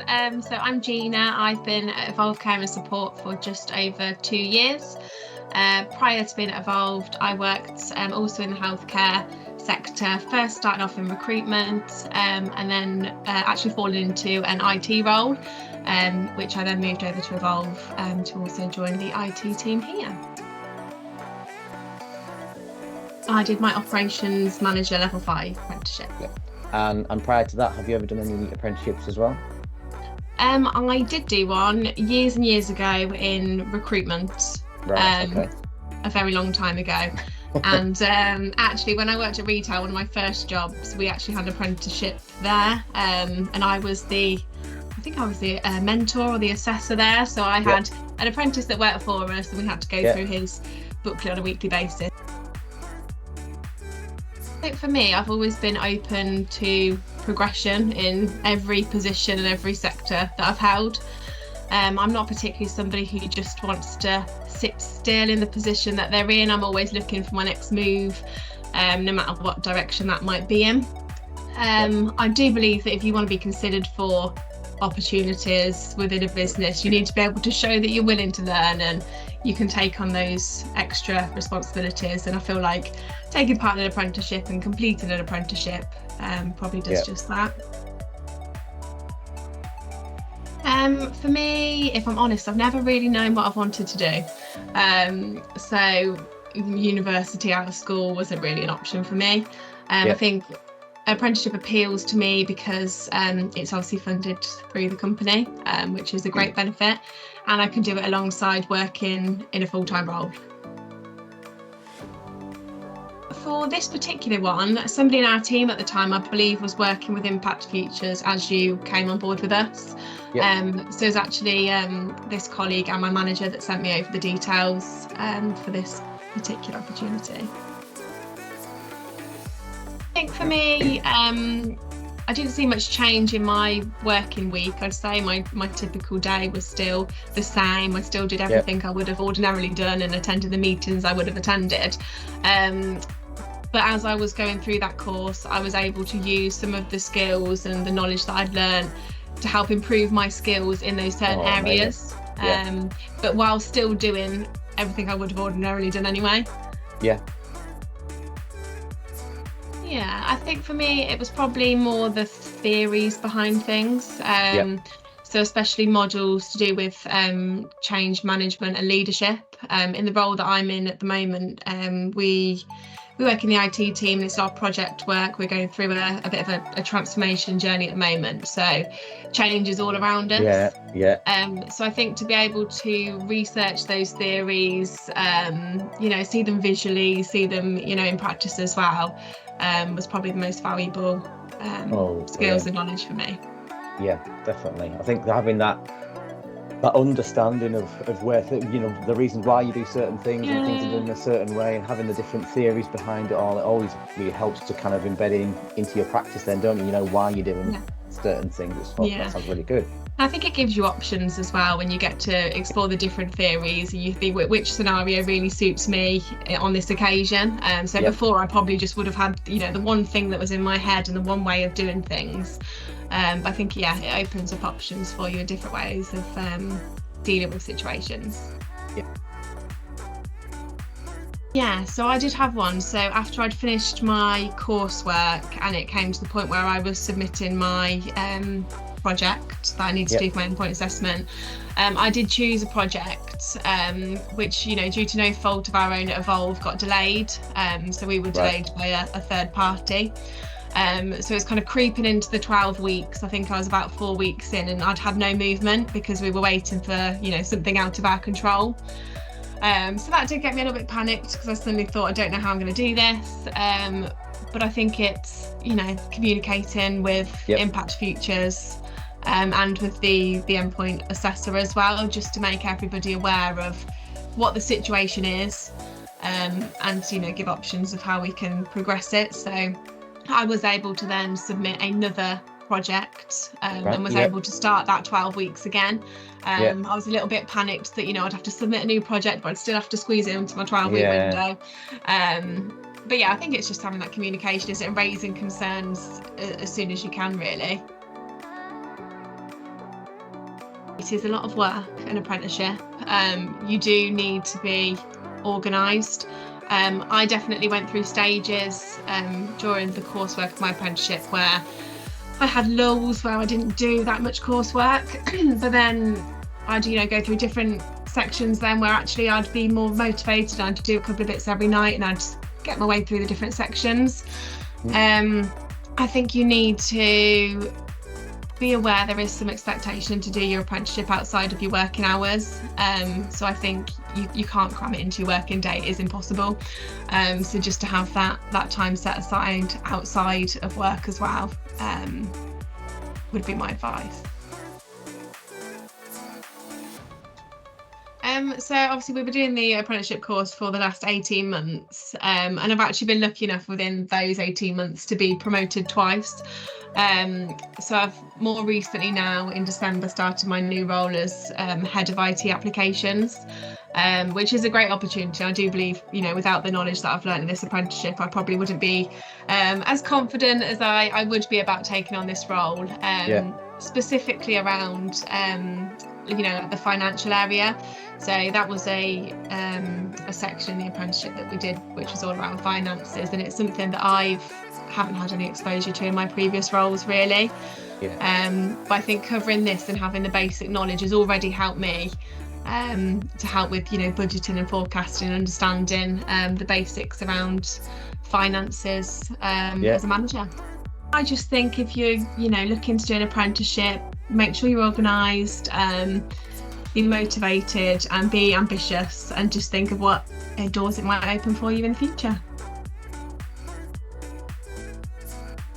So I'm Gina. I've been at Evolve Care and Support for just over 2 years. Prior to being at Evolved, I worked also in the healthcare sector, first starting off in recruitment and then actually falling into an IT role, which I then moved over to Evolve to also join the IT team here. I did my operations manager level 5 apprenticeship. Yeah. And prior to that, have you ever done any apprenticeships as well? I did do one years and years ago in recruitment. Right, okay. A very long time ago. And actually, when I worked at retail, one of my first jobs, we actually had an apprenticeship there. And I was the mentor or the assessor there. So I had an apprentice that worked for us, and we had to go through his booklet on a weekly basis. I think for me, I've always been open to progression in every position and every sector that I've held. I'm not particularly somebody who just wants to sit still in the position that they're in. I'm always looking for my next move, no matter what direction that might be in. I do believe that if you want to be considered for opportunities within a business, you need to be able to show that you're willing to learn and you can take on those extra responsibilities. And I feel like taking part in an apprenticeship and completing an apprenticeship probably does just that. For me, if I'm honest, I've never really known what I've wanted to do. So university out of school wasn't really an option for me. I think apprenticeship appeals to me because it's obviously funded through the company, which is a great benefit, and I can do it alongside working in a full-time role. For this particular one, somebody in our team at the time, I believe, was working with Impact Futures as you came on board with us. So it's actually this colleague and my manager that sent me over the details for this particular opportunity. I think for me, I didn't see much change in my working week. I'd say my typical day was still the same. I still did everything I would have ordinarily done and attended the meetings I would have attended. But as I was going through that course, I was able to use some of the skills and the knowledge that I'd learned to help improve my skills in those certain areas. But while still doing everything I would have ordinarily done anyway. Yeah, I think for me it was probably more the theories behind things. So especially modules to do with change management and leadership. In the role that I'm in at the moment, we work in the IT team, and it's our project work. We're going through a bit of a transformation journey at the moment, so change is all around us. So I think to be able to research those theories, see them visually, see them in practice as well, was probably the most valuable skills and knowledge for me. Yeah, definitely. I think having that understanding of where the reasons why you do certain things and things are done in a certain way, and having the different theories behind it all, it always really helps to kind of embed into your practice then, don't you? You know why you're doing certain things. That sounds really good. I think it gives you options as well when you get to explore the different theories, and you think which scenario really suits me on this occasion. Before I probably just would have had the one thing that was in my head and the one way of doing things. I think it opens up options for you in different ways of dealing with situations. So I did have one. So after I'd finished my coursework and it came to the point where I was submitting my project that I needed to do for my endpoint assessment, I did choose a project which, due to no fault of our own at Evolve, got delayed. So we were delayed by a third party. So it's kind of creeping into the 12 weeks. I think I was about 4 weeks in, and I'd had no movement because we were waiting for, something out of our control. So that did get me a little bit panicked because I suddenly thought, I don't know how I'm going to do this. But I think it's, communicating with Impact Futures and with the endpoint assessor as well, just to make everybody aware of what the situation is and, give options of how we can progress it. So I was able to then submit another project and was able to start that 12 weeks again. I was a little bit panicked that I'd have to submit a new project, but I'd still have to squeeze it into my 12-week window. But I think it's just having that communication, and raising concerns as soon as you can, really. It is a lot of work, an apprenticeship. You do need to be organised. I definitely went through stages during the coursework of my apprenticeship where I had lulls where I didn't do that much coursework, but then I'd go through different sections then where actually I'd be more motivated. I'd do a couple of bits every night and I'd just get my way through the different sections. I think you need to be aware there is some expectation to do your apprenticeship outside of your working hours. So I think you can't cram it into your working day. It is impossible. So just to have that time set aside outside of work as well would be my advice. So obviously we've been doing the apprenticeship course for the last 18 months and I've actually been lucky enough within those 18 months to be promoted twice. So I've more recently now in December started my new role as head of IT applications, which is a great opportunity. I do believe, without the knowledge that I've learned in this apprenticeship, I probably wouldn't be as confident as I would be about taking on this role, specifically around the financial area. So that was a section in the apprenticeship that we did, which was all around finances, and it's something that I haven't had any exposure to in my previous roles really. But I think covering this and having the basic knowledge has already helped me to help with budgeting and forecasting and understanding the basics around finances as a manager. I just think if you're looking to do an apprenticeship, make sure you're organised, be motivated and be ambitious, and just think of what doors it might open for you in the future.